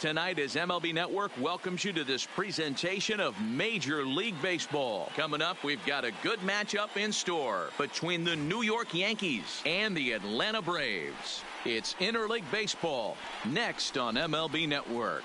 tonight as MLB Network welcomes you to this presentation of Major League Baseball. Coming up, we've got a good matchup in store between the New York Yankees and the Atlanta Braves. It's Interleague Baseball next on MLB Network.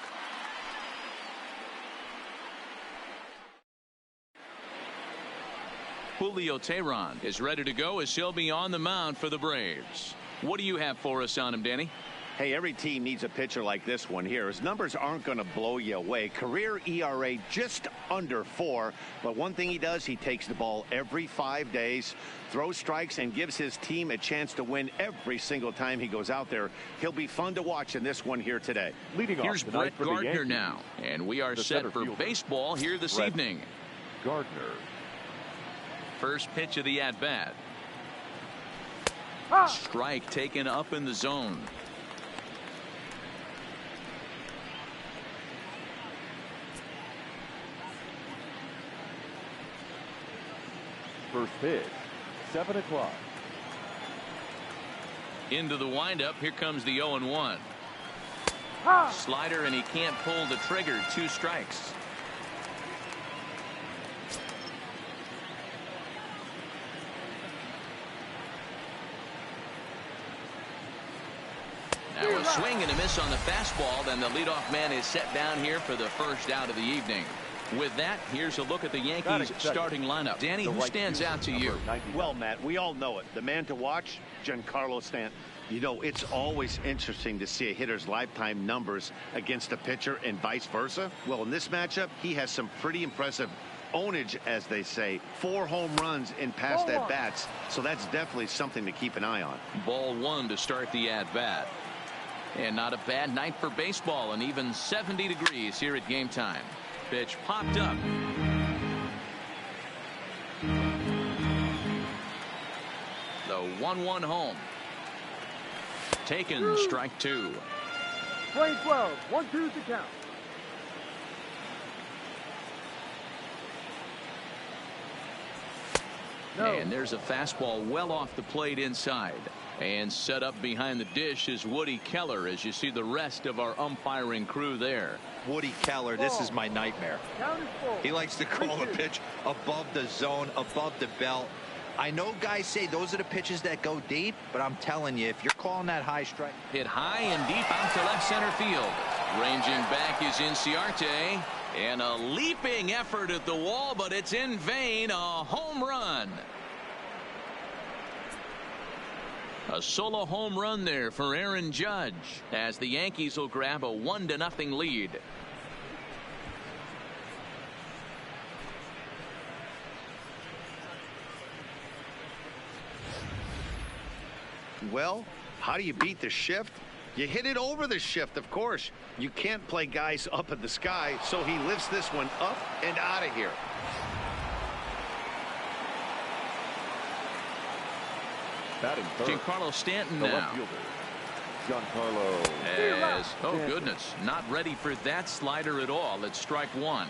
Julio Teheran is ready to go as he'll be on the mound for the Braves. What do you have for us on him, Danny? Hey, every team needs a pitcher like this one here. His numbers aren't going to blow you away. Career ERA just under 4. But one thing he does, he takes the ball every 5 days, throws strikes, and gives his team a chance to win every single time he goes out there. He'll be fun to watch in this one here today. Here's Brett Gardner now. And we are set for baseball here this evening. Gardner. First pitch of the at-bat. Strike taken up in the zone. First pitch, 7 o'clock. Into the windup. Here comes the 0-1. Slider, and he can't pull the trigger. 2 strikes. Now a swing and a miss on the fastball. Then the leadoff man is set down here for the first out of the evening. With that, here's a look at the Yankees starting lineup. Danny, who stands out to you? Well, Matt, we all know it. The man to watch, Giancarlo Stanton. You know, it's always interesting to see a hitter's lifetime numbers against a pitcher and vice versa. Well, in this matchup, he has some pretty impressive ownage, as they say. 4 home runs in past at-bats, so that's definitely something to keep an eye on. Ball 1 to start the at-bat. And not a bad night for baseball, and even 70 degrees here at game time. Pitch popped up. The 1-1 home. Taken, strike 2. Play 12, 1-2 to count. No. And there's a fastball well off the plate inside. And set up behind the dish is Woody Keller as you see the rest of our umpiring crew there. Woody Keller, this is my nightmare. He likes to call a pitch above the zone, above the belt. I know guys say those are the pitches that go deep, but I'm telling you, if you're calling that high strike. Hit high and deep out to left center field. Ranging back is Inciarte. And a leaping effort at the wall, but it's in vain. A home run. A solo home run there for Aaron Judge as the Yankees will grab a 1-0 lead. Well, how do you beat the shift? You hit it over the shift, of course. You can't play guys up in the sky, so he lifts this one up and out of here. Giancarlo Stanton now. Giancarlo. As, oh goodness, not ready for that slider at all. It's strike 1.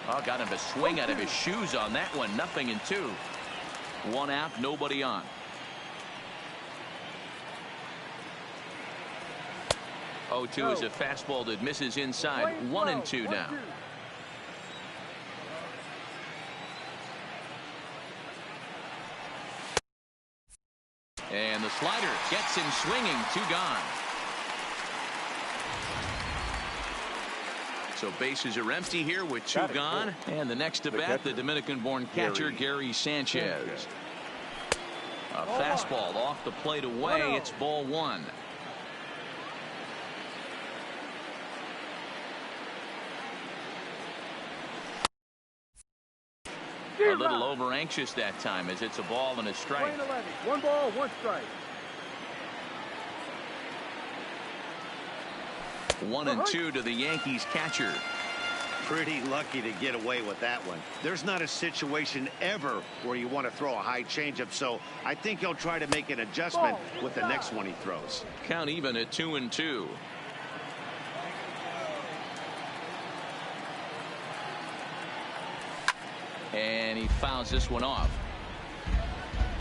Oh, got him a swing out of his shoes on that one. 0-2. 1 out, nobody on. Oh, 2 is a fastball that misses inside. 1-2 now. And the slider gets him swinging. 2 gone. So bases are empty here with 2 gone. And the next to bat, the Dominican-born catcher, Gary Sanchez. A fastball off the plate away. It's ball 1. A little over anxious that time as it's a ball and a strike. 1 ball, 1 strike. 1-2 to the Yankees catcher. Pretty lucky to get away with that one. There's not a situation ever where you want to throw a high changeup, so I think he'll try to make an adjustment with the next one he throws. Count even at 2-2. And he fouls this one off.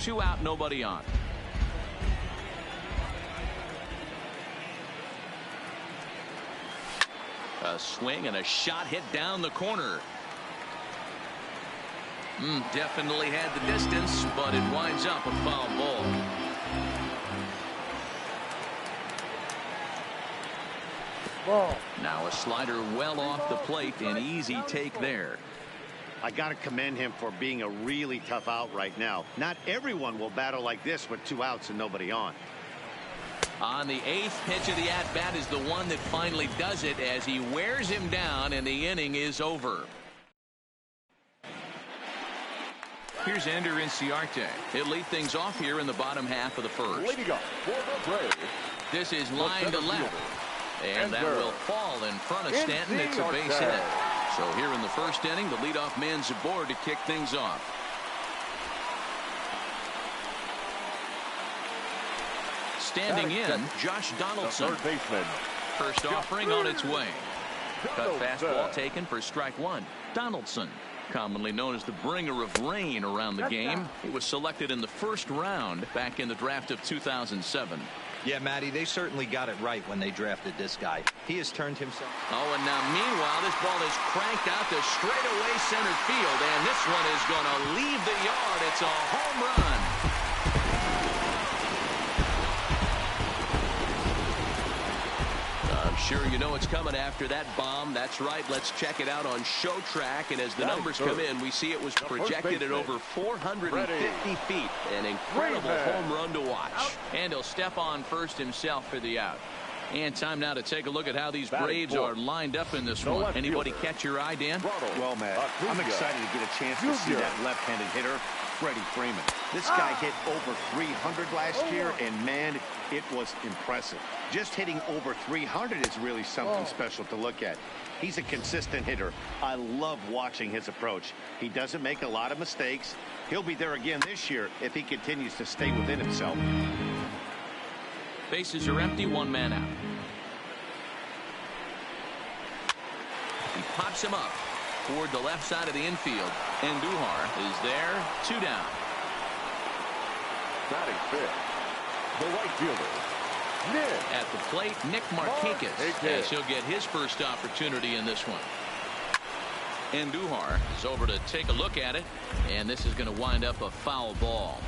2 out, nobody on. A swing and a shot hit down the corner. Definitely had the distance, but it winds up a foul ball. Ball. Now a slider well off the plate, an easy take there. I got to commend him for being a really tough out right now. Not everyone will battle like this with 2 outs and nobody on. On the 8th pitch of the at-bat is the one that finally does it as he wears him down and the inning is over. Here's Ender Inciarte. He'll lead things off here in the bottom half of the first. Leading up for the Braves. This is line to left. And that will fall in front of Stanton. It's a base hit. So here in the first inning, the leadoff man's aboard to kick things off. Standing in, Josh Donaldson. Third baseman. First offering on its way. Cut fastball taken for strike one. Donaldson, commonly known as the bringer of rain around the game. He was selected in the first round back in the draft of 2007. Yeah, Matty, they certainly got it right when they drafted this guy. He has turned himself. Oh, and now meanwhile, this ball is cranked out to straightaway center field, and this one is going to leave the yard. It's a home run. I'm sure you know it's coming after that bomb. That's right. Let's check it out on Show Track. And as the numbers come in, we see it was projected at over 450 feet. An incredible home run to watch. And he'll step on first himself for the out. And time now to take a look at how these Braves are lined up in this one. Anybody catch your eye, Dan? Well, Matt, I'm excited to get a chance to see that left-handed hitter, Freddie Freeman. This guy hit over 300 last year, and man, it was impressive. Just hitting over 300 is really something special to look at. He's a consistent hitter. I love watching his approach. He doesn't make a lot of mistakes. He'll be there again this year if he continues to stay within himself. Bases are empty, one man out. He pops him up toward the left side of the infield. And Duhar is there, 2 down. Batting fifth, the right fielder, Nick. At the plate, Nick Markakis, as he'll get his first opportunity in this one. And Duhar is over to take a look at it, and this is going to wind up a foul ball.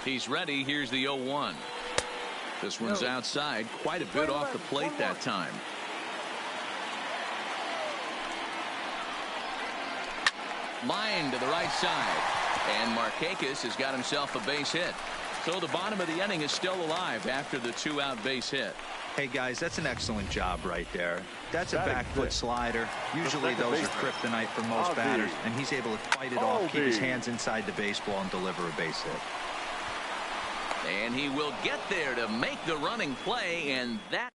He's ready. Here's the 0-1. This one's outside, quite a bit off the plate that time. Line to the right side, and Markakis has got himself a base hit. So the bottom of the inning is still alive after the 2-out base hit. Hey, guys, that's an excellent job right there. That's a back foot slider. Usually those are kryptonite for most batters, and he's able to fight it off, keep his hands inside the baseball, and deliver a base hit. And he will get there to make the running play, and that.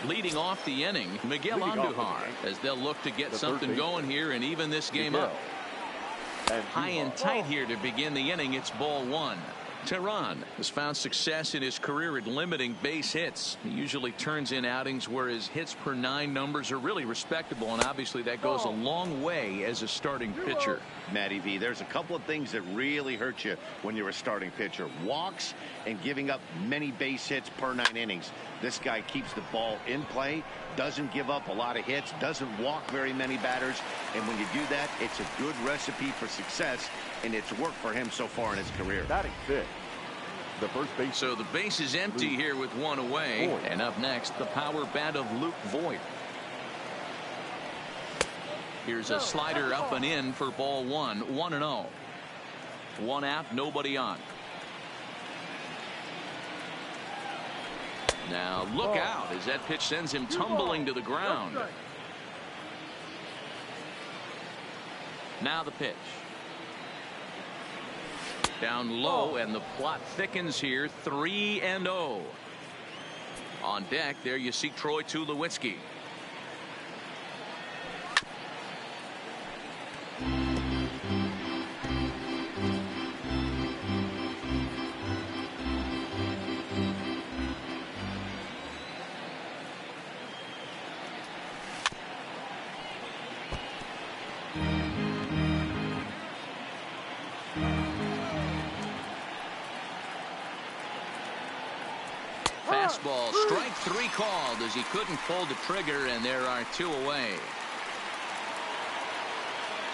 Leading off the inning, Miguel Andujar, as they'll look to get something going here and even this game up. High and tight here to begin the inning. It's ball one. Tehran has found success in his career at limiting base hits. He usually turns in outings where his hits per 9 numbers are really respectable, and obviously that goes a long way as a starting pitcher. Matty V, there's a couple of things that really hurt you when you're a starting pitcher. Walks and giving up many base hits per 9 innings. This guy keeps the ball in play, doesn't give up a lot of hits, doesn't walk very many batters, and when you do that, it's a good recipe for success, and it's worked for him so far in his career. Batting fifth, the first base. So the base is empty here with 1 away, and up next, the power bat of Luke Voigt. Here's a slider up and in for ball one, 1-0. 1 out, nobody on. Now look out as that pitch sends him tumbling to the ground. Now the pitch. Down low, and the plot thickens here, 3-0. On deck, there you see Troy Tulowitzki. fastball. Strike 3 called as he couldn't pull the trigger, and there are 2 away.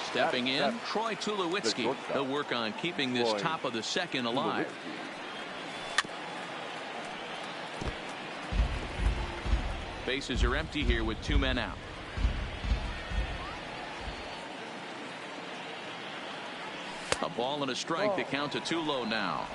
Stepping in, Troy Tulowitzki. He'll work on keeping this top of the second alive. Bases are empty here with 2 men out. A ball and a strike. The count to 2 low now.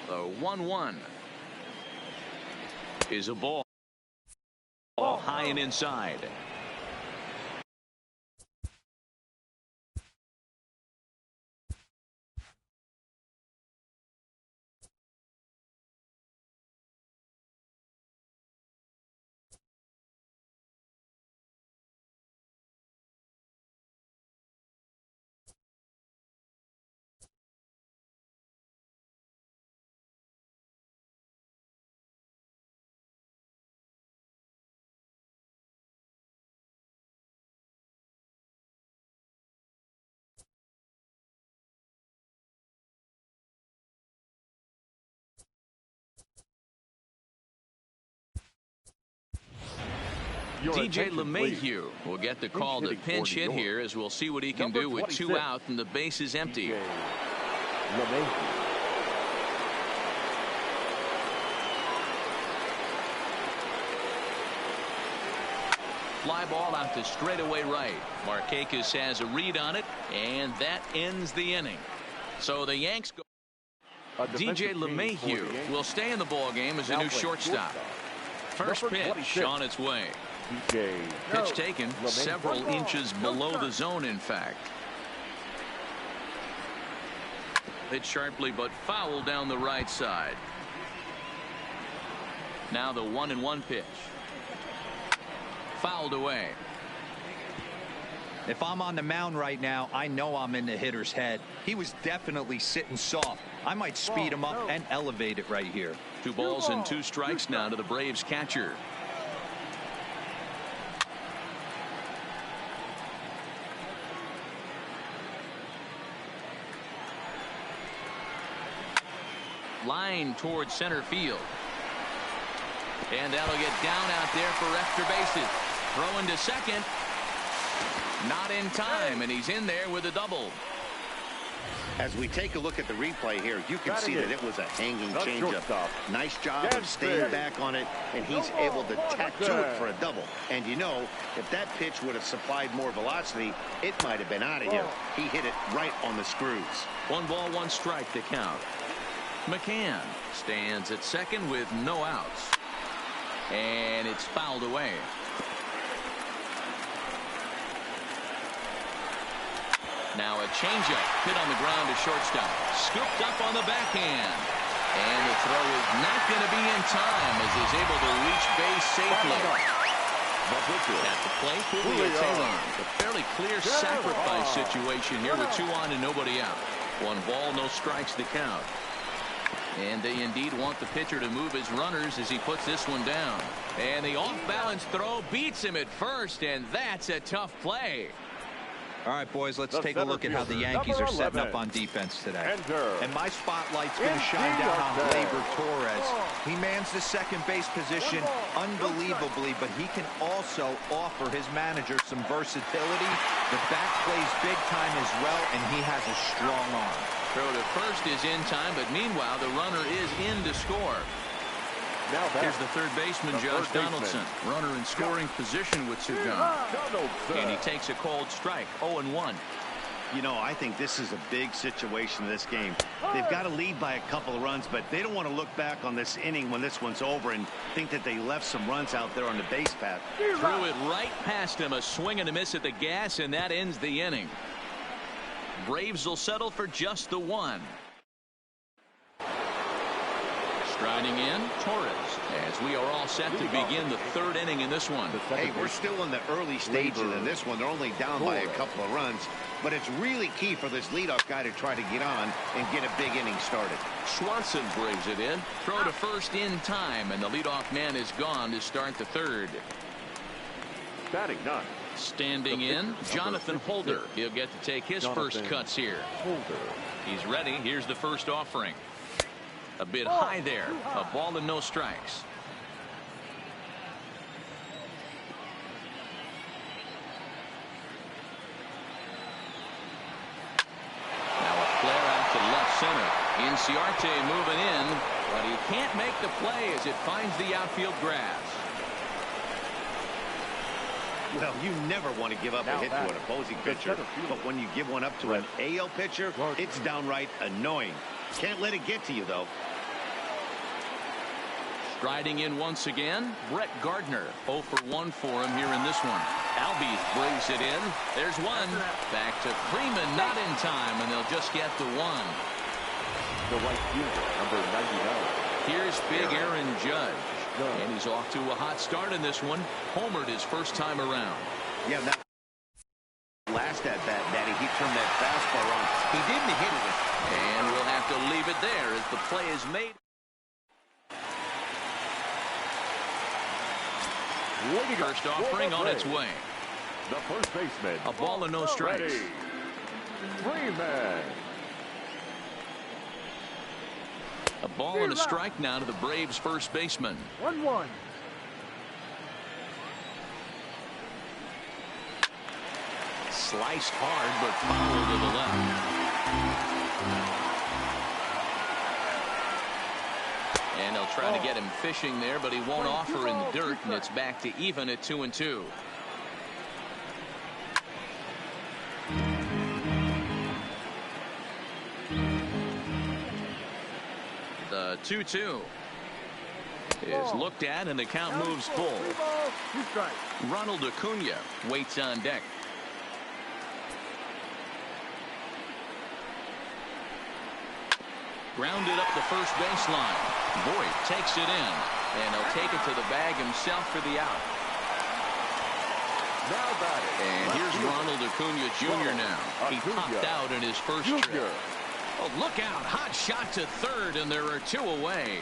The 1-1 is a ball. High and inside. DJ LeMahieu will get the call to pinch hit here, as we'll see what he can do with 2 out and the base is empty. Fly ball out to straightaway right. Markakis has a read on it, and that ends the inning. So the Yanks go. DJ LeMahieu will stay in the ball game as a new shortstop. First pitch on its way. Pitch taken several inches below the zone, in fact. Hit sharply but foul down the right side. Now the 1-1 pitch. Fouled away. If I'm on the mound right now, I know I'm in the hitter's head. He was definitely sitting soft. I might speed him up and elevate it right here. 2 balls and 2 strikes now to the Braves catcher. Line towards center field. And that'll get down out there for extra bases. Throwing to second. Not in time, and he's in there with a double. As we take a look at the replay here, you can see that it was a hanging changeup. Nice job of staying back on it, and he's able to tack to it for a double. And you know, if that pitch would have supplied more velocity, it might have been out of here. He hit it right on the screws. 1 ball, 1 strike to count. McCann stands at second with no outs. And it's fouled away. Now a changeup hit on the ground to shortstop. Scooped up on the backhand. And the throw is not going to be in time as he's able to reach base safely. At the plate, Julio Taylor. A fairly clear sacrifice situation here with 2 on and nobody out. 1 ball, no strikes to count. And they indeed want the pitcher to move his runners as he puts this one down. And the off-balance throw beats him at first, and that's a tough play. All right, boys, let's take a look at how the Yankees are setting up on defense today. And my spotlight's going to shine down on Gleyber Torres. He mans the second base position unbelievably, but he can also offer his manager some versatility. The bat plays big time as well, and he has a strong arm. Throw to first is in time, but meanwhile, the runner is in to score. Here's the third baseman, Josh Donaldson. Runner in scoring position with 2 gone. And he takes a cold strike, 0-1. You know, I think this is a big situation in this game. They've got to lead by a couple of runs, but they don't want to look back on this inning when this one's over and think that they left some runs out there on the base path. Threw it right past him, a swing and a miss at the gas, and that ends the inning. Braves will settle for just the 1. Striding in, Torres, as we are all set to begin the third inning in this one. Hey, we're still in the early stages of this one. They're only down by a couple of runs, but it's really key for this leadoff guy to try to get on and get a big inning started. Swanson brings it in. Throw to first in time, and the leadoff man is gone to start the third. Batting 9. Standing in, Jonathan Holder. He'll get to take his first cuts here. He's ready. Here's the first offering. A bit high there. A ball and no strikes. Now a flare out to left center. Inciarte moving in, but he can't make the play as it finds the outfield grass. Well, you never want to give up a hit to an opposing pitcher, but when you give one up to an AL pitcher, it's downright annoying. Can't let it get to you, though. Striding in once again, Brett Gardner. 0 for 1 for him here in this one. Albies brings it in. There's one. Back to Freeman, not in time, and they'll just get the one. The right fielder, number 99. Here's big Aaron Judge. And he's off to a hot start in this one. Homered his first time around. Yeah, that last at bat, Daddy, he turned that fastball on. He didn't hit it. And we'll have to leave it there as the play is made. First offering on its way. The first baseman. A ball and no strikes. Freeman. A ball and a strike now to the Braves first baseman. 1-1. Sliced hard, but foul to the left. And they'll try to get him fishing there, but he won't offer in the dirt, and it's back to even at 2-2. The 2-2 is looked at, and the count moves full. Ronald Acuna waits on deck. Grounded up the first baseline. Boyd takes it in, and he'll take it to the bag himself for the out. Now batting. And here's Ronald Acuna Jr. now. He popped out in his first trip. Oh, look out. Hot shot to third, and there are two away.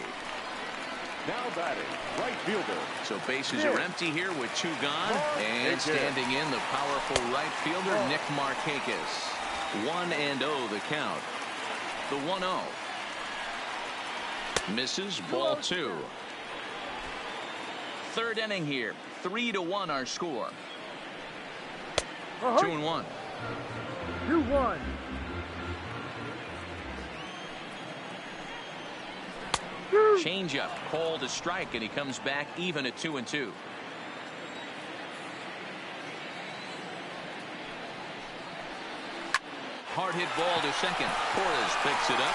Now batting, right fielder. So bases are empty here with two gone. And standing in, the powerful right fielder, Nick Markakis. 1-0 the count. The 1-0. Misses, ball 2. Third inning here. 3-1 our score. 2-1. 2-1. Change up, called a strike, and he comes back even at 2-2. Hard hit ball to second. Torres picks it up.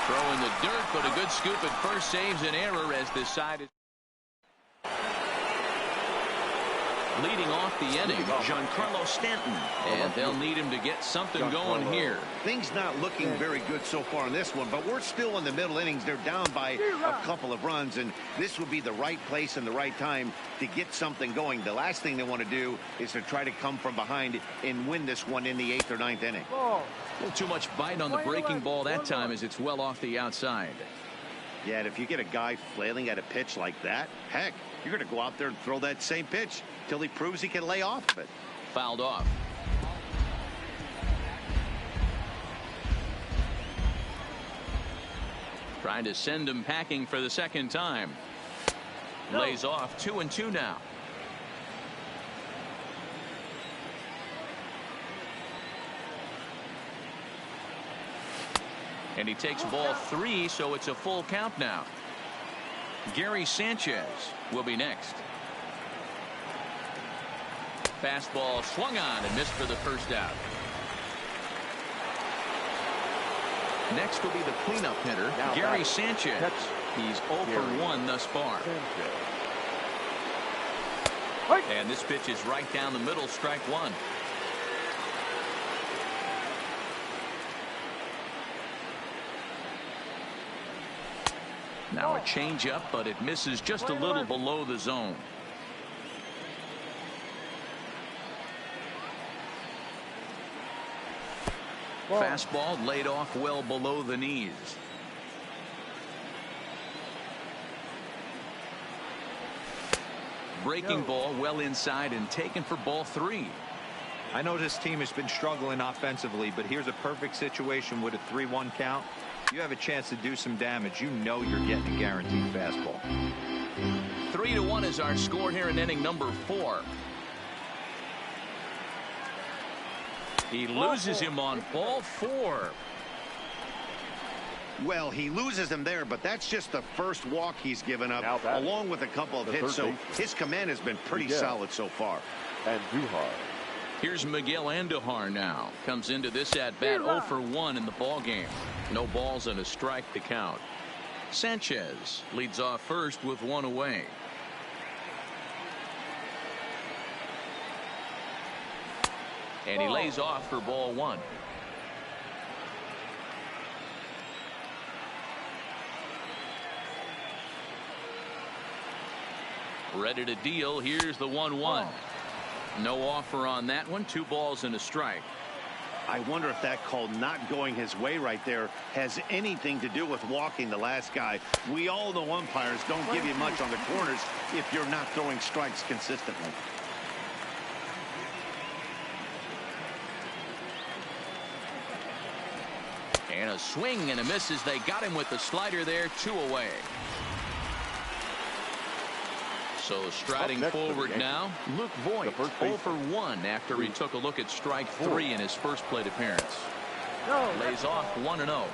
Throw in the dirt, but a good scoop at first saves an error as this side is. Leading off the inning, Giancarlo Stanton. And they'll need him to get something going here. Things not looking very good so far in this one, but we're still in the middle innings. They're down by a couple of runs, and this would be the right place and the right time to get something going. The last thing they want to do is to try to come from behind and win this one in the 8th or 9th inning. A little too much bite on the breaking ball that time as it's well off the outside. Yeah, and if you get a guy flailing at a pitch like that, heck, you're going to go out there and throw that same pitch till he proves he can lay off of it. Fouled off. Trying to send him packing for the second time. Lays off. 2-2 now. And he takes ball 3, so it's a full count now. Gary Sanchez will be next. Fastball swung on and missed for the first out. Next will be the cleanup hitter, Gary Sanchez. He's 0 for 1 thus far. And this pitch is right down the middle, strike 1. Now a changeup, but it misses just a little below the zone. Fastball laid off well below the knees. Breaking ball well inside and taken for ball 3. I know this team has been struggling offensively, but here's a perfect situation with a 3-1 count. You have a chance to do some damage. You know you're getting a guaranteed fastball. 3-1 is our score here in inning number 4. He loses him on ball 4. Well, he loses him there, but that's just the first walk he's given up, along with a couple of hits. So his command has been pretty solid so far. And Duhar. Here's Miguel Andujar now. Comes into this at-bat 0 for 1 in the ball game. No balls and a strike to count. Sanchez leads off first with 1 away. And he lays off for ball 1. Ready to deal. Here's the 1-1. No offer on that one. 2 balls and a strike. I wonder if that call not going his way right there has anything to do with walking the last guy. We all know umpires don't give you much on the corners if you're not throwing strikes consistently. And a swing and a miss as they got him with the slider there. 2 away. So striding forward now, Luke Voigt 0 for 1 after he took a look at strike 3 in his first plate appearance. Lays off 1-0.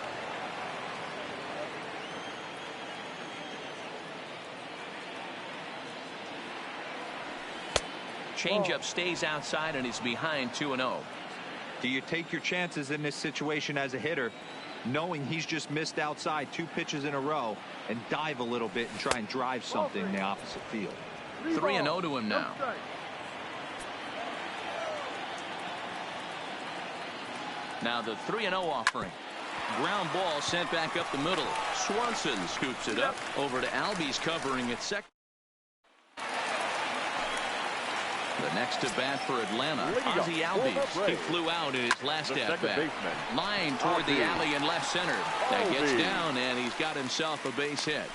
Changeup stays outside and he's behind 2-0. Do you take your chances in this situation as a hitter, knowing he's just missed outside 2 pitches in a row, and dive a little bit and try and drive something in the opposite field? 3-0 to him now. Now the 3-0 offering. Ground ball sent back up the middle. Swanson scoops it up over to Albies covering at second. The next to bat for Atlanta, Ozzie Albies. He flew out in his last at bat. Line toward the alley in left center. That gets down, and he's got himself a base hit.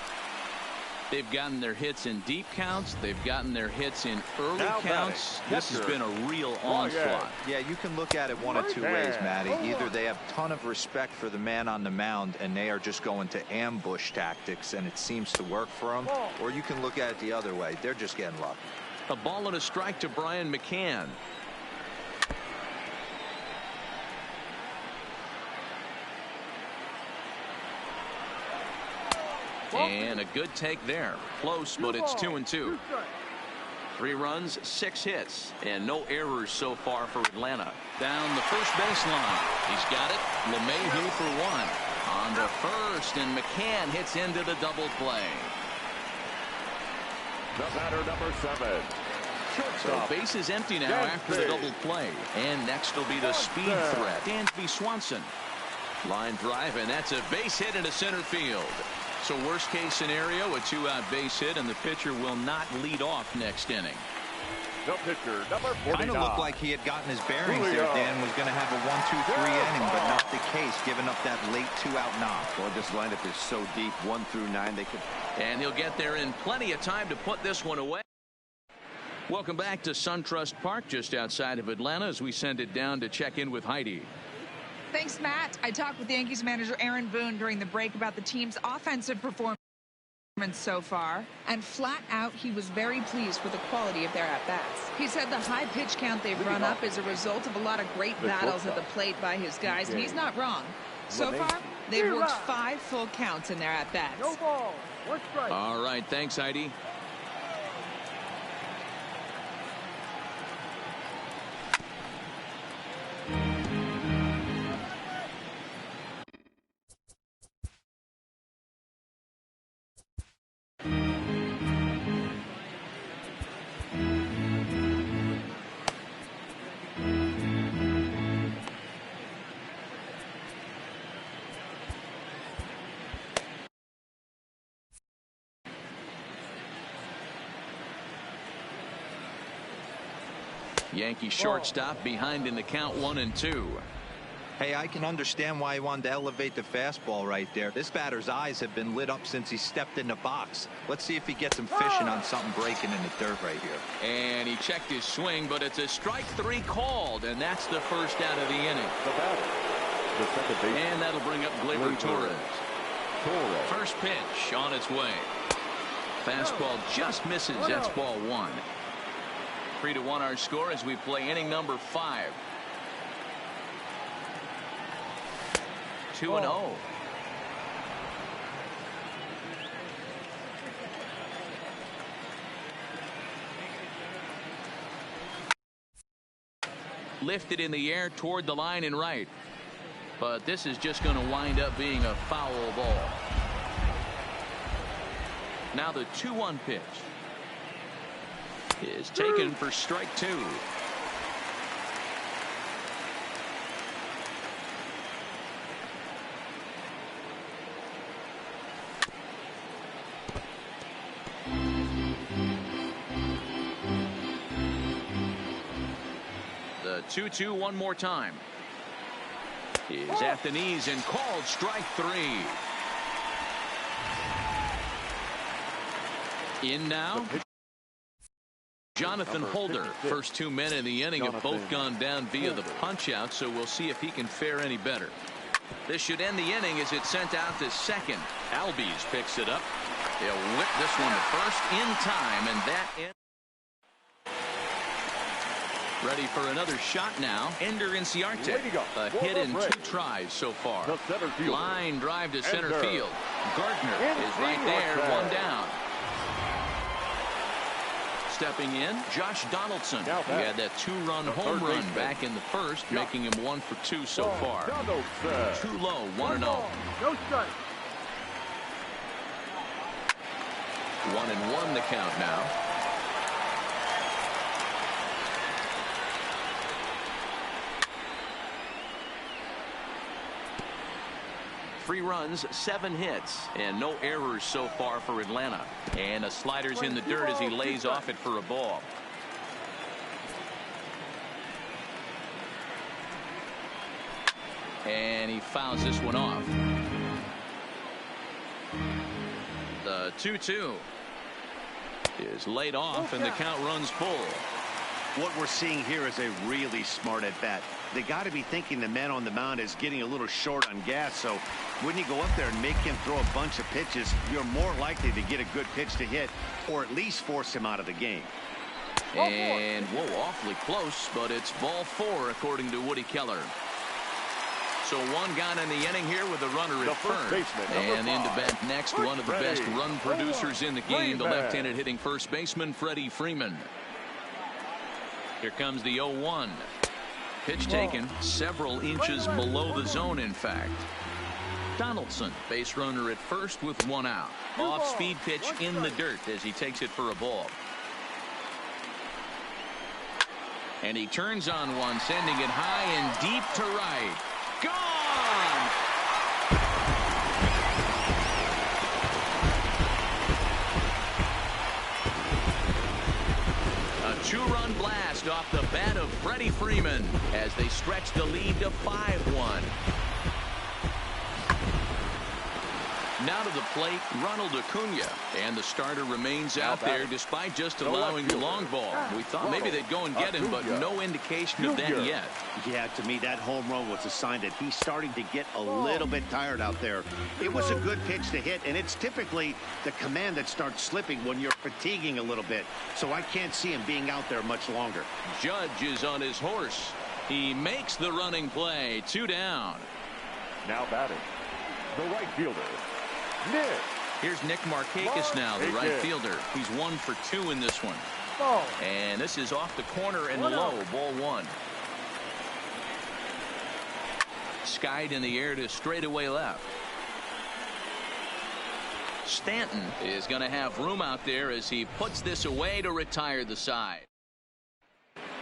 They've gotten their hits in deep counts. They've gotten their hits in early counts. This has been a real onslaught. Yeah, you can look at it one of 2 ways, Matty. Either they have a ton of respect for the man on the mound and they are just going to ambush tactics and it seems to work for them, or you can look at it the other way. They're just getting lucky. A ball and a strike to Brian McCann. And a good take there. Close, but it's 2-2. 3 runs, 6 hits, and no errors so far for Atlanta. Down the first baseline. He's got it. LeMahieu for 1. On to first, and McCann hits into the double play. The batter, number 7. So base is empty now after the double play. And next will be the speed threat, Dansby Swanson. Line drive, and that's a base hit into center field. So worst case scenario, a 2-out base hit, and the pitcher will not lead off next inning. The pitcher, number 49. Kind of looked like he had gotten his bearings there, Dan. Was going to have a 1-2-3 inning, but not the case, giving up that late 2-out knock. Well, this lineup is so deep, 1 through 9. They could. And he'll get there in plenty of time to put this one away. Welcome back to SunTrust Park, just outside of Atlanta, as we send it down to check in with Heidi. Thanks, Matt. I talked with Yankees manager Aaron Boone during the break about the team's offensive performance so far, and flat out he was very pleased with the quality of their at-bats. He said the high pitch count they've run up is a result of a lot of great battles at the plate by his guys, and he's not wrong. So far, they've worked 5 full counts in their at-bats. No ball, 1 strike. All right, thanks, Heidi. Yankee shortstop behind in the count 1-2. Hey, I can understand why he wanted to elevate the fastball right there. This batter's eyes have been lit up since he stepped in the box. Let's see if he gets him fishing on something breaking in the dirt right here. And he checked his swing, but it's a strike 3 called, and that's the first out of the inning. The batter, the second baseman. And that'll bring up Gleyber Torres. First pitch on its way. Fastball just misses. That's ball 1. 3-1 our score as we play inning number 5. 2-0. Lifted in the air toward the line and right. But this is just going to wind up being a foul ball. Now the 2-1 pitch is taken for strike 2. The 2-2 one more time. Is at the knees and called strike 3. In now, Jonathan Holder. First 2 men in the inning have both gone down via the punch out, so we'll see if he can fare any better. This should end the inning as it's sent out to second. Albies picks it up. They'll whip this one to first in time, and that ends. Ready for another shot now. Ender Inciarte. A hit in 2 tries so far. Line drive to center field. Gardner is right there, 1 down. Stepping in, Josh Donaldson. He had that 2-run home run back in the first, making him 1 for 2 so far. Too low, 1-0. No strike. 1-1 the count now. Three runs, 7 hits, and no errors so far for Atlanta. And a slider's in the dirt as he lays off it for a ball. And he fouls this one off. The 2-2 is laid off, and the count runs full. What we're seeing here is a really smart at bat. They got to be thinking the man on the mound is getting a little short on gas, so when you go up there and make him throw a bunch of pitches, you're more likely to get a good pitch to hit or at least force him out of the game. And whoa, awfully close, but it's ball 4 according to Woody Keller. So 1 gone in the inning here with a runner at first. And into bat next, one of the best run producers in the game, the left-handed hitting first baseman Freddie Freeman. Here comes the 0-1. Pitch taken several inches below the zone, in fact. Donaldson, base runner at first with 1 out. Off-speed pitch in the dirt as he takes it for a ball. And he turns on one, sending it high and deep to right. Gone! A 2-run blast off the bat of Freddie Freeman as they stretch the lead to 5-1. Now to the plate, Ronald Acuna, and the starter remains out there despite just allowing the long ball. We thought maybe they'd go and get him, but no indication of that yet. Yeah, to me, that home run was a sign that he's starting to get a little bit tired out there. It was a good pitch to hit, and it's typically the command that starts slipping when you're fatiguing a little bit. So I can't see him being out there much longer. Judge is on his horse. He makes the running play. 2 down. Now batting, the right fielder, Nick. Here's Nick Markakis now, the right fielder. He's 1 for 2 in this one. And this is off the corner and low, ball 1. Skied in the air to straightaway left. Stanton is going to have room out there as he puts this away to retire the side.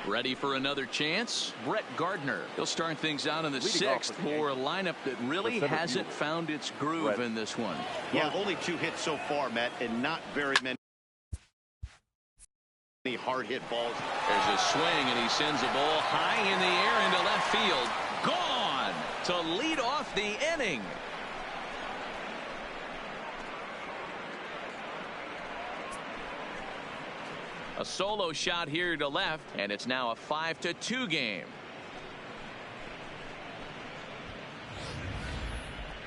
Ready for another chance? Brett Gardner. He'll start things out in the 6th for a lineup that really hasn't found its groove in this one. Yeah, only 2 hits so far, Matt, and not very many hard-hit balls. There's a swing, and he sends a ball high in the air into left field. Gone to lead off the inning. A solo shot here to left, and it's now a 5-2 game.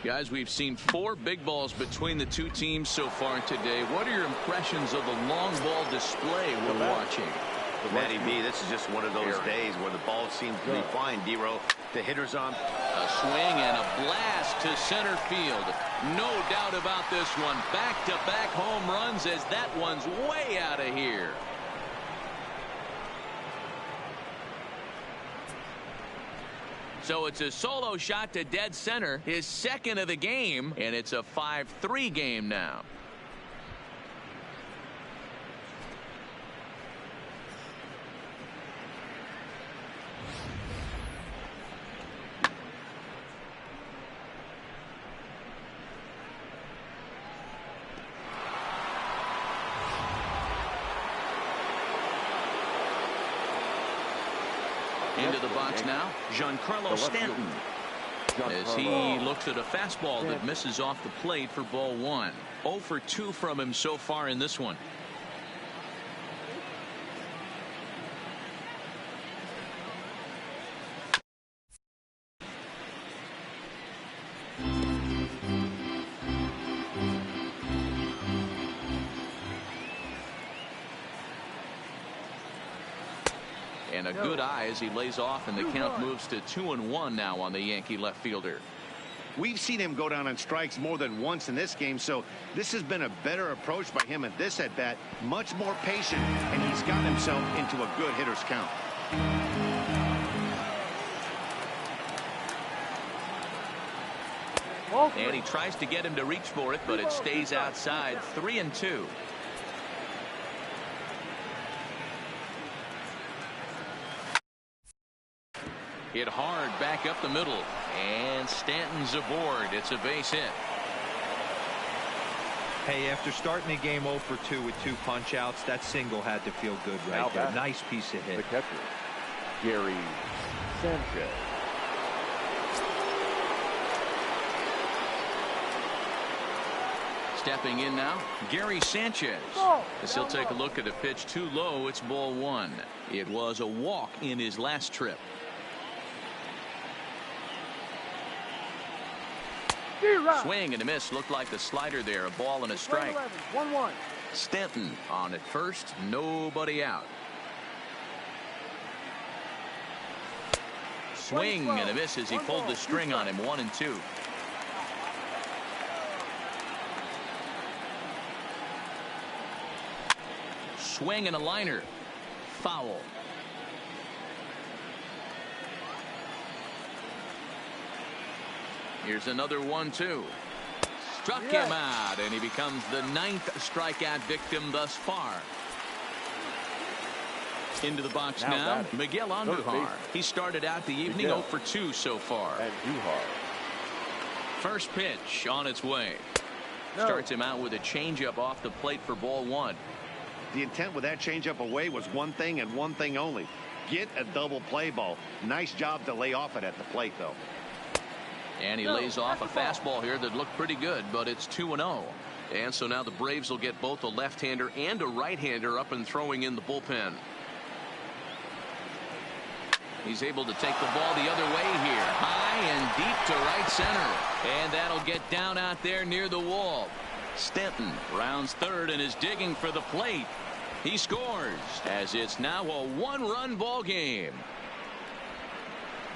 Guys, we've seen 4 big balls between the two teams so far today. What are your impressions of the long ball display we're watching? Matty B, this is just one of those days where the ball seems to be flying. D-Row, the hitter's on. A swing and a blast to center field. No doubt about this one. Back-to-back home runs as that one's way out of here. So it's a solo shot to dead center, his second of the game, and it's a 5-3 game now. Into the box now, Giancarlo Stanton, as he looks at a fastball that misses off the plate for ball 1. 0 for 2 from him so far in this one. And a good eye as he lays off, and the count moves to 2-1 now on the Yankee left fielder. We've seen him go down on strikes more than once in this game, so this has been a better approach by him at this at-bat. Much more patient, and he's gotten himself into a good hitter's count. And he tries to get him to reach for it, but it stays outside. 3-2. Hit hard back up the middle, and Stanton's aboard. It's a base hit. Hey, after starting the game 0 for 2 with 2 punch outs, that single had to feel good right there. Nice piece of hit. The catcher, Gary Sanchez. Stepping in now, Gary Sanchez. As he'll take a look at a pitch too low, it's ball 1. It was a walk in his last trip. Swing and a miss. Looked like the slider there. A ball and a strike. 1-1. Stanton on at first. Nobody out. Swing and a miss as he pulled the string on him. 1-2. Swing and a liner. Foul. Here's another 1-2. Struck him out, and he becomes the 9th strikeout victim thus far. Into the box now, Miguel Andujar. He started out the evening 0 for 2 so far. First pitch on its way. Starts him out with a changeup off the plate for ball 1. The intent with that changeup away was one thing and one thing only. Get a double play ball. Nice job to lay off it at the plate, though. And he lays off a fastball here that looked pretty good, but it's 2-0. And so now the Braves will get both a left-hander and a right-hander up and throwing in the bullpen. He's able to take the ball the other way here. High and deep to right center. And that'll get down out there near the wall. Stanton rounds third and is digging for the plate. He scores as it's now a 1-run ball game.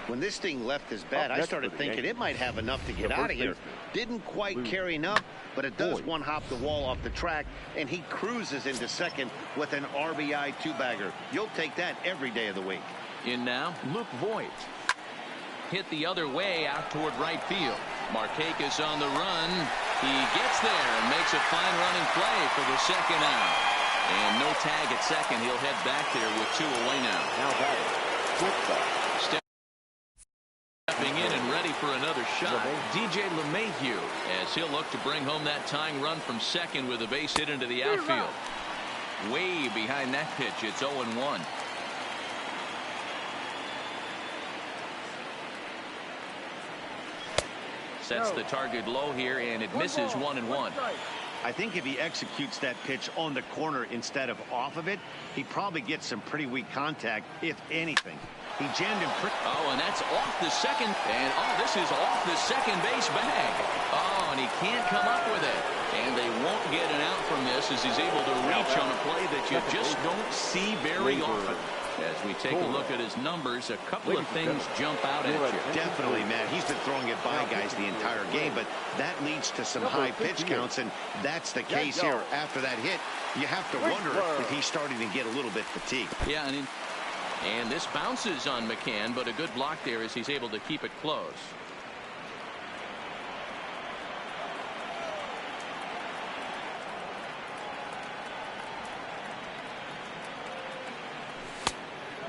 When this thing left his bat, I started thinking it might have enough to get out of here. Didn't quite carry enough, but it does one-hop the wall off the track, and he cruises into second with an RBI 2-bagger. You'll take that every day of the week. In now, Luke Voigt. Hit the other way out toward right field. Markakis on the run. He gets there and makes a fine running play for the second out. And no tag at second. He'll head back there with 2 away now. Now batting. Stepping in and ready for another shot, DJ LeMahieu, as he'll look to bring home that tying run from second with a base hit into the outfield. Way behind that pitch. It's 0-1. Sets the target low here, and it misses 1-1. I think if he executes that pitch on the corner instead of off of it, he probably gets some pretty weak contact, if anything. He jammed him. Oh, and that's off the second. And, oh, this is off the second base bag. Oh, and he can't come up with it. And they won't get an out from this as he's able to reach on a play that you just don't see very often. As we take a look at his numbers, a couple of things jump out at you. Definitely, Matt. He's been throwing it by guys the entire game, but that leads to some high pitch counts, and that's the case here. After that hit, you have to wonder if he's starting to get a little bit fatigued. Yeah, and this bounces on McCann, but a good block there as he's able to keep it close.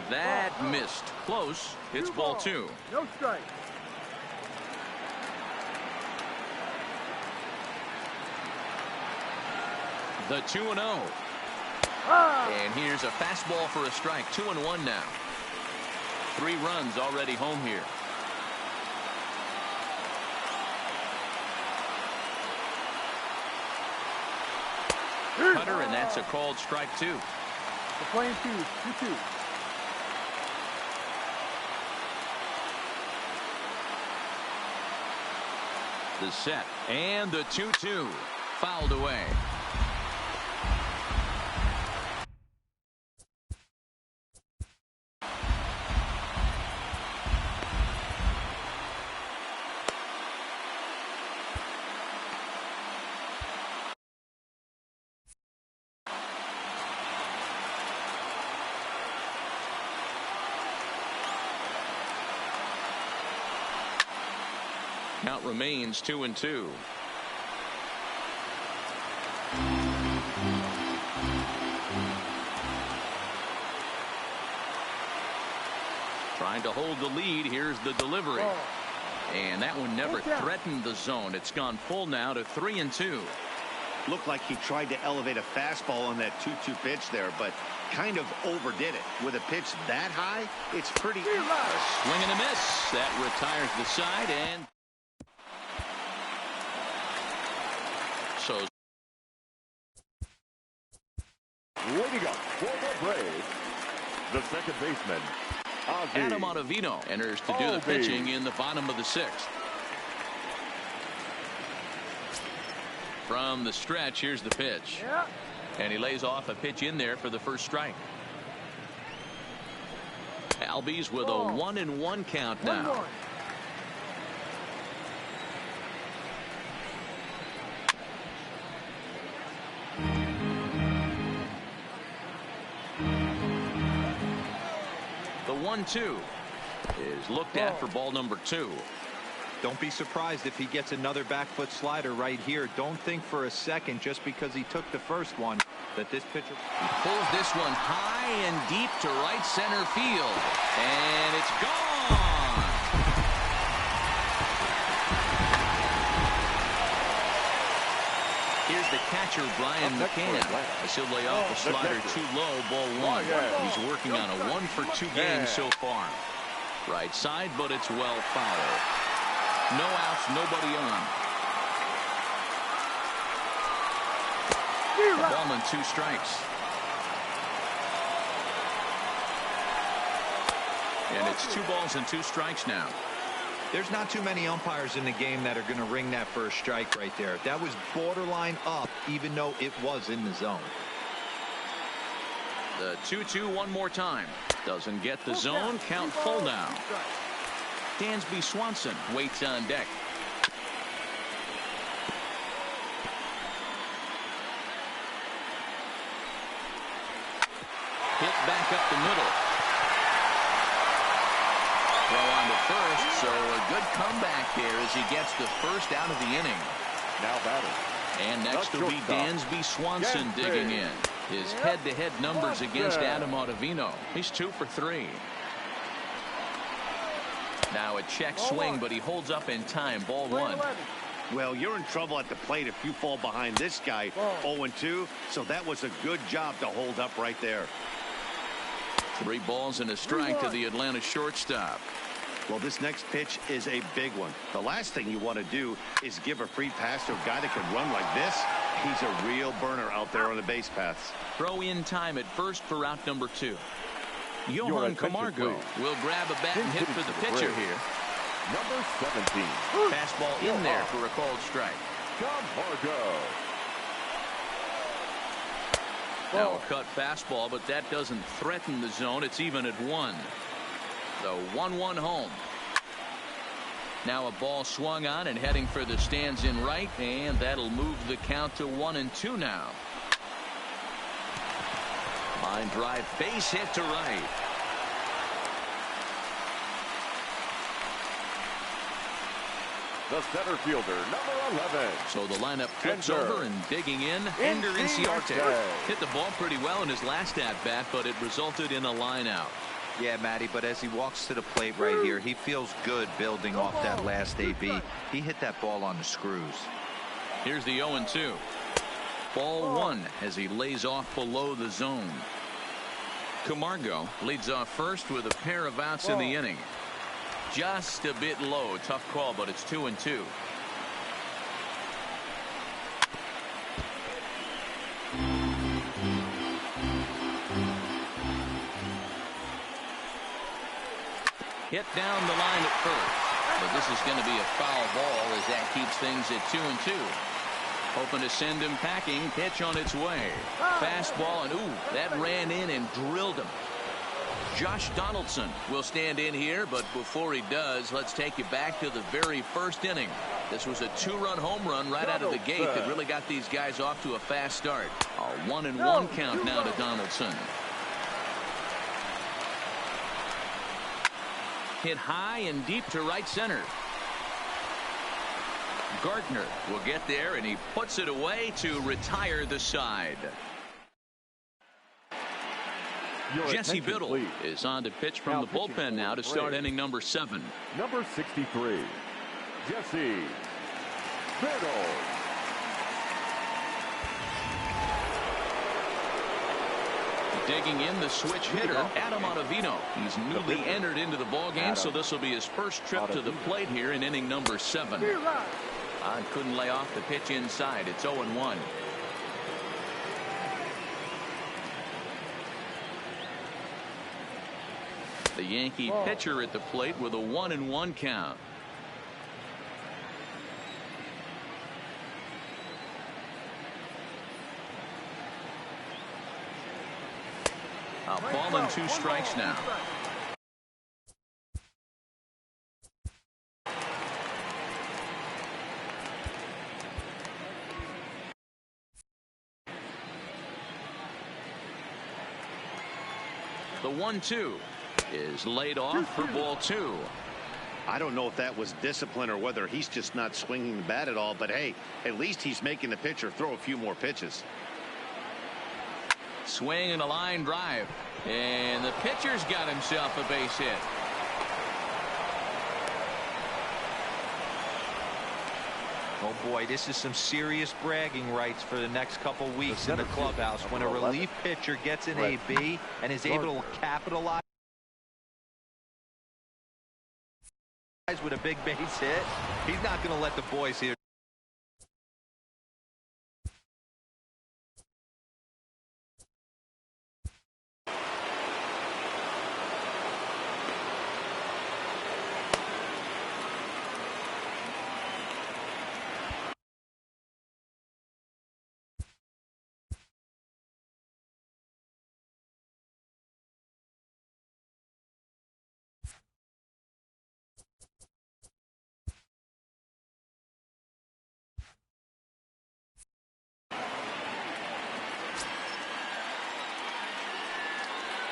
That missed. Close. It's ball 2. No strike. The 2-0. And here's a fastball for a strike. 2-1 now. 3 runs already home here. Cutter, and that's a called strike 2. The playing 2-2. The set and the 2-2 fouled away. Count remains 2-2. Trying to hold the lead. Here's the delivery. And that one never threatened the zone. It's gone full now to 3-2. Looked like he tried to elevate a fastball on that 2-2 pitch there, but kind of overdid it. With a pitch that high, it's pretty easy. Swing and a miss. That retires the side, and so waiting up for the Braves, the second baseman, Adam Ottavino enters to do the pitching in the bottom of the 6th. From the stretch, here's the pitch. And he lays off a pitch in there for the first strike. Albies with a 1-1 count now. The 1-2 is looked at for ball number 2. Don't be surprised if he gets another back foot slider right here. Don't think for a second, just because he took the first one, that this pitcher. He pulls this one high and deep to right center field. And it's gone. Here's the catcher, Brian McCann. As he'll lay off the slider too low, ball 1. He's working on a 1-for-2 game so far. Right side, but it's well fouled. No outs, nobody on. A ball and 2 strikes. And it's 2 balls and 2 strikes now. There's not too many umpires in the game that are going to ring that first strike right there. That was borderline up, even though it was in the zone. The 2-2 one more time. Doesn't get the zone. Count full now. Dansby Swanson waits on deck. Hit back up the middle. Throw on to first, so a good comeback there as he gets the first out of the inning. Now batting. And next will be Dansby Swanson digging in. His head-to-head numbers against Adam Ottavino. He's 2 for 3. Now a check swing, but he holds up in time. Ball 1. Well, you're in trouble at the plate if you fall behind this guy 0-2, so that was a good job to hold up right there. 3 balls and a strike to the Atlanta shortstop. Well, this next pitch is a big one. The last thing you want to do is give a free pass to a guy that can run like this. He's a real burner out there on the base paths. Throw in time at first for out number 2. Johan Camargo will grab a bat and hit for the pitcher here. Number 17. Fastball in there for a called strike. Camargo. Now a cut fastball, but that doesn't threaten the zone. It's even at 1. The 1-1 home. Now a ball swung on and heading for the stands in right, and that'll move the count to 1-2 now. Line drive, base hit to right. The center fielder, number 11. So the lineup flips over and digging in. Ender Inciarte hit the ball pretty well in his last at-bat, but it resulted in a line out. Yeah, Matty, but as he walks to the plate right here, he feels good building off that last AB. He hit that ball on the screws. Here's the 0-2. Ball 1 as he lays off below the zone. Camargo leads off first with a pair of outs in the inning. Just a bit low. Tough call, but it's 2-2. Hit down the line at first, but this is going to be a foul ball as that keeps things at 2-2. Hoping to send him packing. Pitch on its way. Fastball, and ooh, that ran in and drilled him. Josh Donaldson will stand in here, but before he does, let's take you back to the very first inning. This was a 2-run home run right out of the gate that really got these guys off to a fast start. A 1-1 count now to Donaldson. Hit high and deep to right center. Gardner will get there, and he puts it away to retire the side. Jesse Biddle is on to pitch from the bullpen now to start inning number 7. Number 63, Jesse Biddle. Digging in, the switch hitter, Adam Ottavino. He's newly entered into the ballgame, so this will be his first trip to the plate here in inning number 7. Couldn't lay off the pitch inside. It's 0-1. The Yankee pitcher at the plate with a 1-1 count. A ball and 2 strikes now. The 1-2 is laid off for ball 2. I don't know if that was discipline or whether he's just not swinging the bat at all, but hey, at least he's making the pitcher throw a few more pitches. Swing and a line drive, and the pitcher's got himself a base hit. Oh boy, this is some serious bragging rights for the next couple weeks in the clubhouse when a relief pitcher gets an AB and is able to capitalize with a big base hit. He's not going to let the boys here.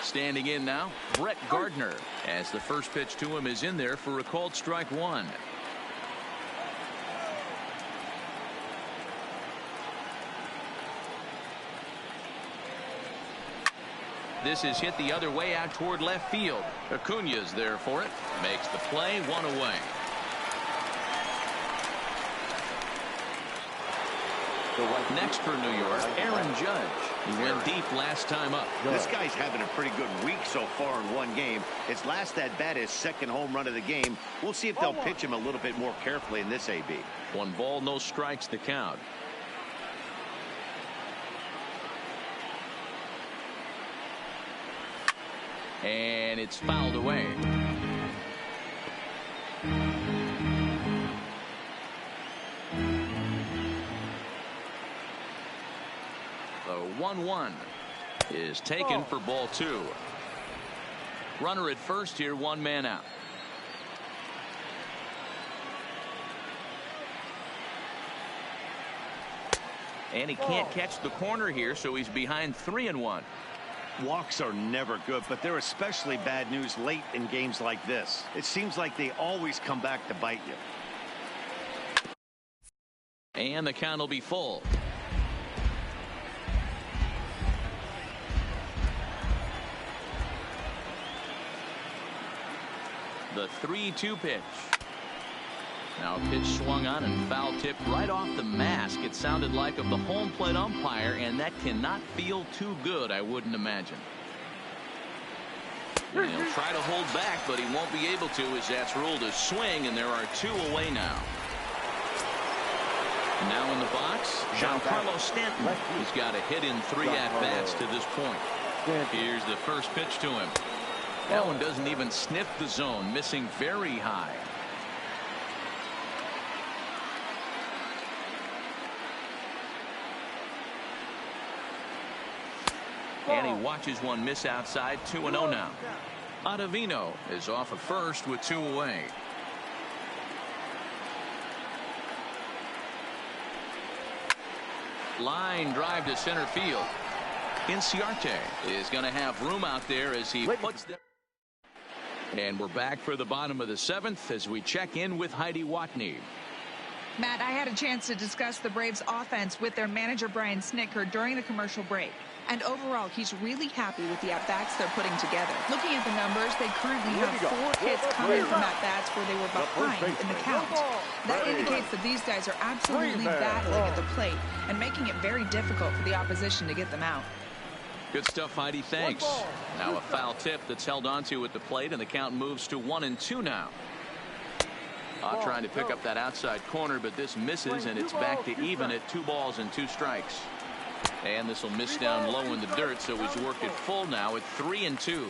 Standing in now, Brett Gardner, as the first pitch to him is in there for a called strike 1. This is hit the other way out toward left field. Acuna's there for it. Makes the play, 1 away. Next for New York, Aaron Judge. He went deep last time up. This guy's having a pretty good week so far in one game. His last at bat, his second home run of the game. We'll see if they'll pitch him a little bit more carefully in this AB. 1 ball, no strikes to count. And it's fouled away. The 1-1 is taken for ball 2. Runner at first here, 1 man out. And he can't catch the corner here, so he's behind 3-1. Walks are never good, but they're especially bad news late in games like this. It seems like they always come back to bite you. And the count will be full. The 3-2 pitch. Now a pitch swung on and foul tipped right off the mask. It sounded like of the home plate umpire, and that cannot feel too good, I wouldn't imagine. And he'll try to hold back, but he won't be able to, as that's ruled a swing, and there are 2 away now. Now in the box, Giancarlo Stanton. He's got a hit in 3 at-bats to this point. Here's the first pitch to him. That one doesn't even sniff the zone, missing very high. And he watches one miss outside. 2-0 now. Ottavino is off at first with 2 away. Line drive to center field. Inciarte is going to have room out there as he puts them. And we're back for the bottom of the 7th as we check in with Heidi Watney. Matt, I had a chance to discuss the Braves offense with their manager Brian Snitker during the commercial break. And overall, he's really happy with the at-bats they're putting together. Looking at the numbers, they currently have 4 hits coming from at-bats where they were behind in the count. That indicates that these guys are absolutely battling at the plate and making it very difficult for the opposition to get them out. Good stuff, Heidi. Thanks. Now a foul tip that's held onto at the plate, and the count moves to 1-2 now. Trying to pick up that outside corner, but this misses, and it's back to even at 2 balls and 2 strikes. And this will miss down low in the dirt, so he's worked it full now at 3-2.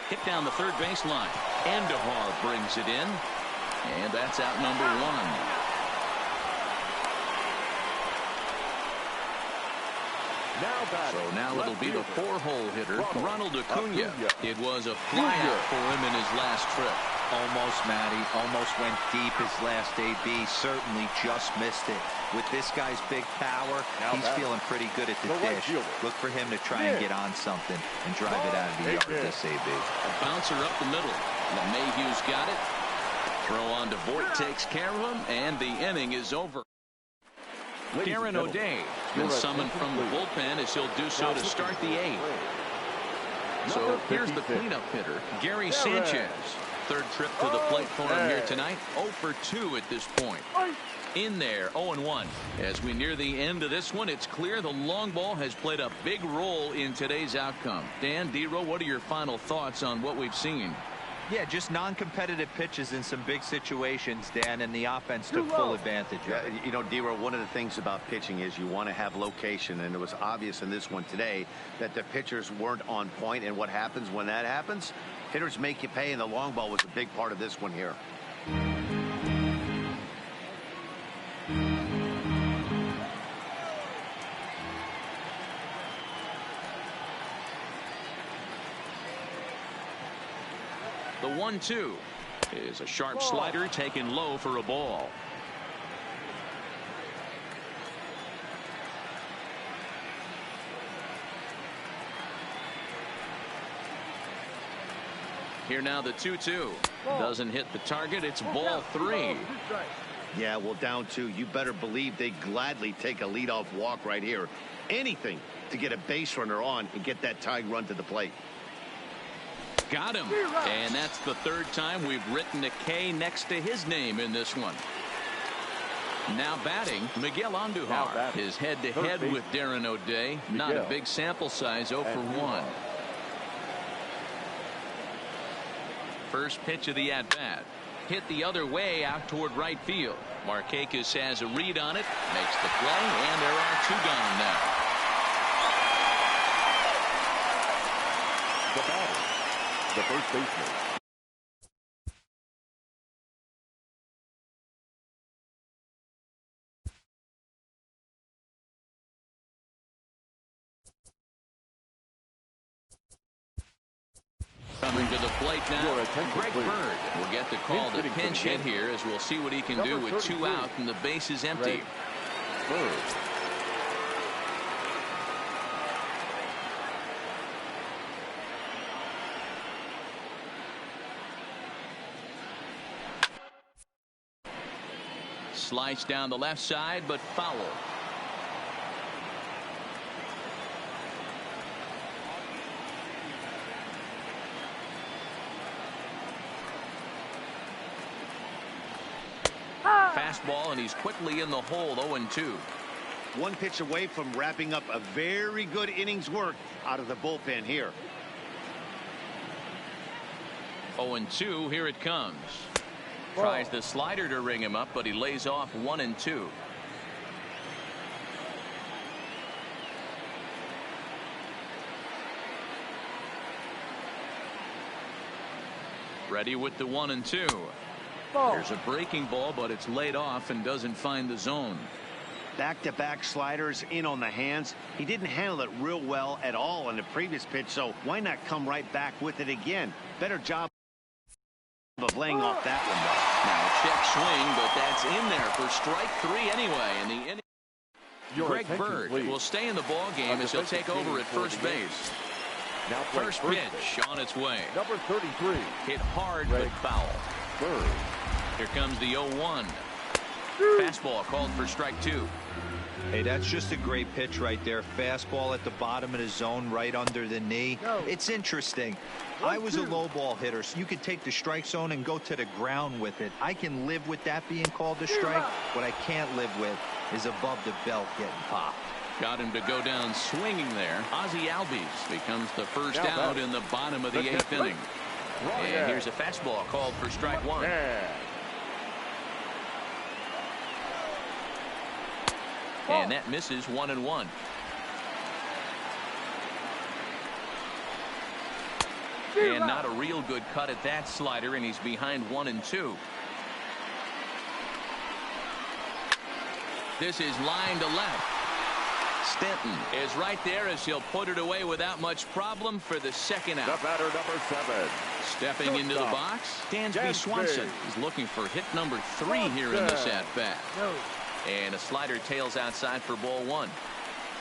Hit down the third baseline. Andujar brings it in, and that's out number 1. So now it'll be the 4-hole hitter, Ronald Acuna. It was a flyout for him in his last trip. Almost, Matty. Almost went deep his last AB. Certainly just missed it. With this guy's big power, he's feeling pretty good at the dish. Look for him to try and get on something and drive it out of the yard this AB. A bouncer up the middle. LeMahieu's got it. Throw on to Voigt takes care of him, and the inning is over. Darren O'Day has been summoned from the bullpen as he'll do so to start the 8th. So here's the cleanup hitter, Gary Sanchez. 3rd trip to the plate for him here tonight. 0 for 2 at this point. In there, 0-1. As we near the end of this one, it's clear the long ball has played a big role in today's outcome. Dan, Dero, what are your final thoughts on what we've seen? Yeah, just non-competitive pitches in some big situations, Dan, and the offense took full advantage of it. You know, Dero, one of the things about pitching is you want to have location, and it was obvious in this one today that the pitchers weren't on point, and what happens when that happens? Hitters make you pay, and the long ball was a big part of this one here. The 1-2 is a sharp slider taken low for a ball. Here now the 2-2 doesn't hit the target. It's ball 3. Yeah, well, down 2. You better believe they gladly take a leadoff walk right here. Anything to get a base runner on and get that tying run to the plate. Got him. And that's the 3rd time we've written a K next to his name in this one. Now batting, Miguel Andujar. His head-to-head with Darren O'Day. Not a big sample size, 0 for 1. First pitch of the at-bat. Hit the other way out toward right field. Markakis has a read on it, makes the play, and there are 2 gone now. The batter, the first baseman. Coming to the plate now, Greg Bird will get the call to pinch hit here, as we'll see what he can do with 2 out and the base is empty. Bird. Slice down the left side, but foul. Fastball, and he's quickly in the hole, 0-2. 1 pitch away from wrapping up a very good innings work out of the bullpen here. 0-2, here it comes. Tries the slider to ring him up, but he lays off 1-2. Ready with the 1-2. There's a breaking ball, but it's laid off and doesn't find the zone. Back-to-back sliders in on the hands. He didn't handle it real well at all on the previous pitch, so why not come right back with it again? Better job of laying off that one, though. Now check swing, but that's in there for strike 3 anyway. And the inning. Greg Bird will stay in the ball game as he'll take over at first base. Now First pitch on its way. Number 33. Hit hard but foul. Bird. Here comes the 0-1. Fastball called for strike 2. Hey, that's just a great pitch right there. Fastball at the bottom of the zone, right under the knee. It's interesting. I was a low ball hitter, so you could take the strike zone and go to the ground with it. I can live with that being called a strike. What I can't live with is above the belt getting popped. Got him to go down swinging there. Ozzie Albies becomes the first out in the bottom of the 8th inning. And here's a fastball called for strike 1. And that misses 1-1. And not a real good cut at that slider, and he's behind 1-2. This is line to left. Stanton is right there as he'll put it away without much problem for the 2nd out. The batter, number 7. Stepping into the box, Dansby Swanson is looking for hit number 3 here in this at-bat. And a slider tails outside for ball 1.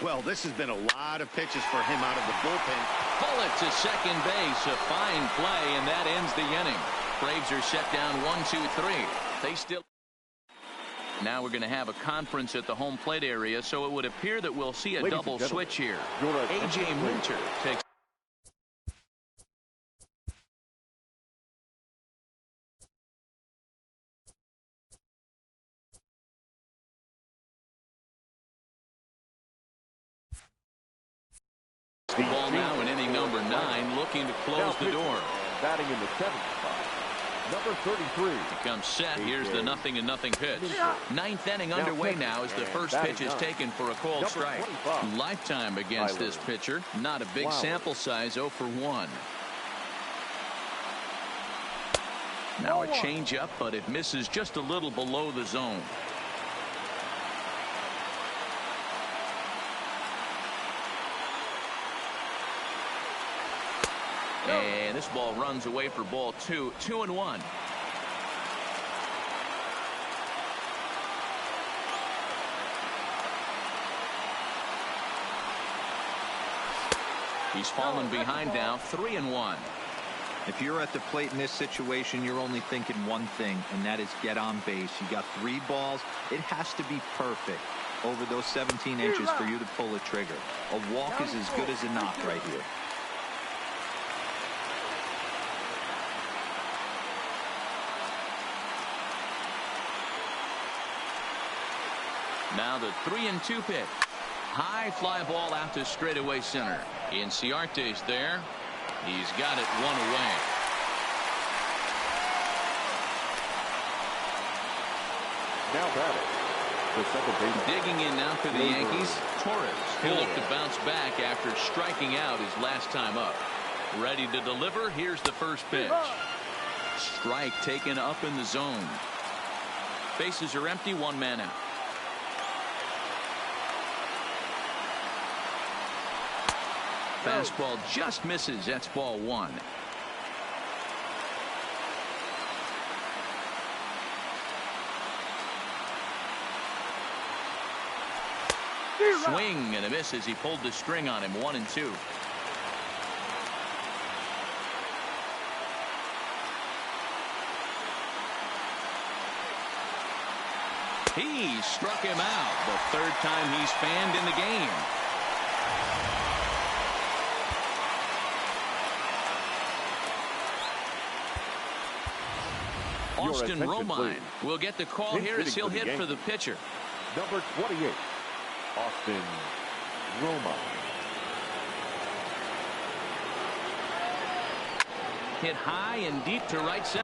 Well, this has been a lot of pitches for him out of the bullpen. Bullet to second base, a fine play, and that ends the inning. Braves are set down 1-2-3. They still. Now we're going to have a conference at the home plate area, so it would appear that we'll see a double switch here. A.J. Minter takes. Ball now in inning number 9, looking to close the door. Batting in the 7th spot, number 33. Becomes set. Here's the 0-0 pitch. 9th inning underway now as the first pitch is taken for a called strike. Lifetime against this pitcher. Not a big sample size, 0 for 1. Now a changeup, but it misses just a little below the zone. And this ball runs away for ball 2. 2-1. He's fallen behind now, 3-1. If you're at the plate in this situation, you're only thinking one thing, and that is get on base. You got 3 balls. It has to be perfect over those 17 inches for you to pull a trigger. A walk is as good as a knock right here. Now the 3-2 pitch. High fly ball out to straightaway center. Inciarte's there. He's got it one away. Now batting, the second baseman. Digging in now for the Yankees, Torres. He'll look to bounce back after striking out his last time up. Ready to deliver. Here's the first pitch. Strike taken up in the zone. Bases are empty, one man out. Fastball just misses. That's ball one. Swing and a miss as he pulled the string on him. 1-2. He struck him out. The third time he's fanned in the game. Austin Romine will get the call here as he'll hit for the pitcher. Number 28, Austin Romine. Hit high and deep to right center.